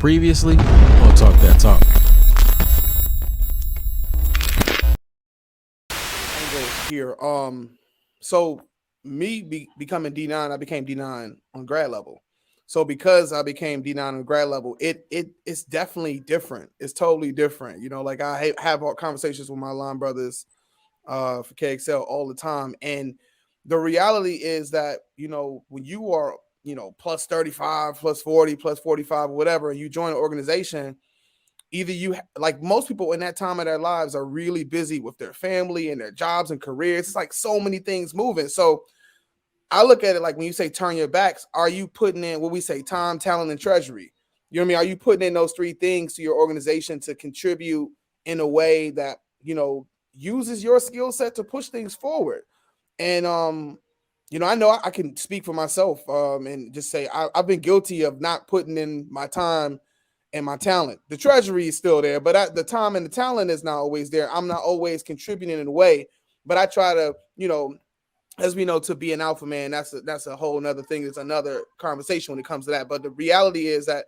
Previously on Talk That Talk. Here, so me becoming D9, I became D9 on grad level. So because I became D9 on grad level, it's definitely different. It's totally different. You know, like I have conversations with my line brothers for KXL all the time, and the reality is that when you are plus 35, plus 40, plus 45, or whatever, and you join an organization, either like most people in that time of their lives are really busy with their family and their jobs and careers. It's like so many things moving. So I look at it like when you say turn your backs, are you putting in what we say time, talent, and treasury? You know what I mean? Are you putting in those three things to your organization to contribute in a way that uses your skill set to push things forward? And I know I can speak for myself and just say I've been guilty of not putting in my time and my talent. The treasury is still there, but the time and the talent is not always there. I'm not always contributing in a way, but I try to, as we know, to be an alpha man. That's a whole nother thing. It's another conversation when it comes to that. But the reality is that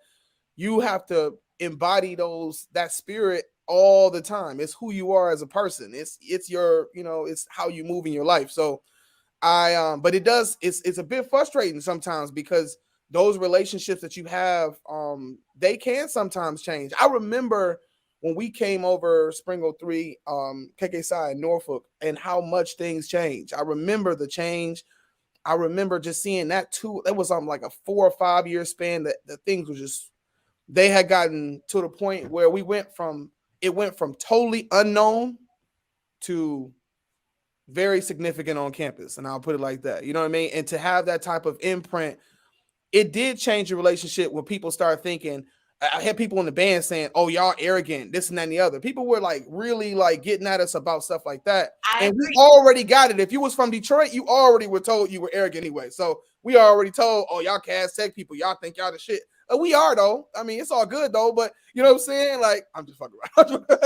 you have to embody that spirit all the time. It's who you are as a person. It's your, it's how you move in your life. So but it's a bit frustrating sometimes because those relationships that you have, they can sometimes change. I remember when we came over Spring 03, KKPsi in Norfolk, and how much things changed. I remember the change. I remember just seeing that too. It was like a 4 or 5 year span that the things were just, they had gotten to the point where it went from totally unknown to very significant on campus, and I'll put it like that. You know what I mean? And to have that type of imprint, it did change your relationship when people start thinking. I had people in the band saying, "Oh, y'all arrogant, this and that and the other." People were like really like getting at us about stuff like that, and we already got it. If you was from Detroit, you already were told you were arrogant anyway. So we already told, "Oh, y'all Cass Tech people, y'all think y'all the shit." We are though. I mean, it's all good though, but you know what I'm saying? Like, I'm just fucking around. Just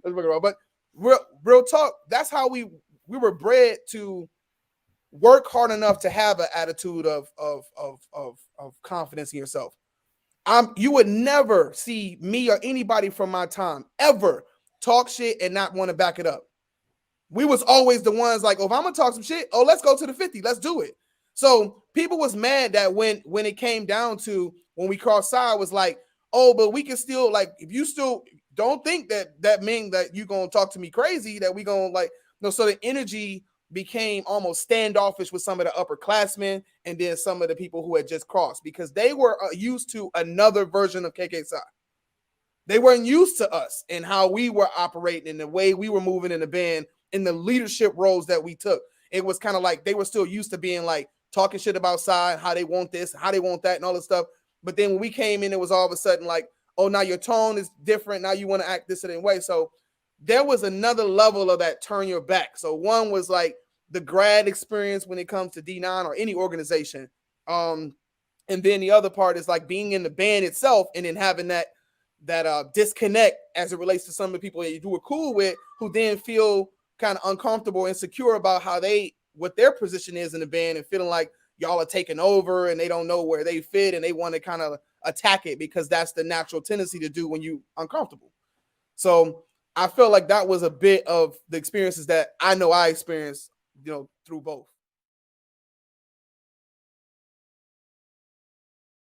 fucking around. But real talk. That's how we were bred to work hard enough to have an attitude of confidence in yourself. You would never see me or anybody from my time ever talk shit and not want to back it up. We was always the ones like, oh, if I'm gonna talk some shit, oh, let's go to the 50, let's do it. So people was mad that when it came down to when we crossed side was like, oh, but we can still, like, if you still don't think that mean that you gonna talk to me crazy, that we gonna like, no. So the energy became almost standoffish with some of the upperclassmen and then some of the people who had just crossed because they were used to another version of KKPsi. They weren't used to us and how we were operating and the way we were moving in the band in the leadership roles that we took. It was kind of like they were still used to being like talking shit about side, how they want this, how they want that, and all this stuff. But then when we came in, it was all of a sudden like, oh, now your tone is different. Now you want to act this certain way. So there was another level of that turn your back. So one was like the grad experience when it comes to D9 or any organization. And then the other part is like being in the band itself and then having that disconnect as it relates to some of the people that you were cool with who then feel kind of uncomfortable and insecure about what their position is in the band and feeling like y'all are taking over and they don't know where they fit and they want to kind of attack it because that's the natural tendency to do when you uncomfortable. So I felt like that was a bit of the experiences that I know I experienced, through both.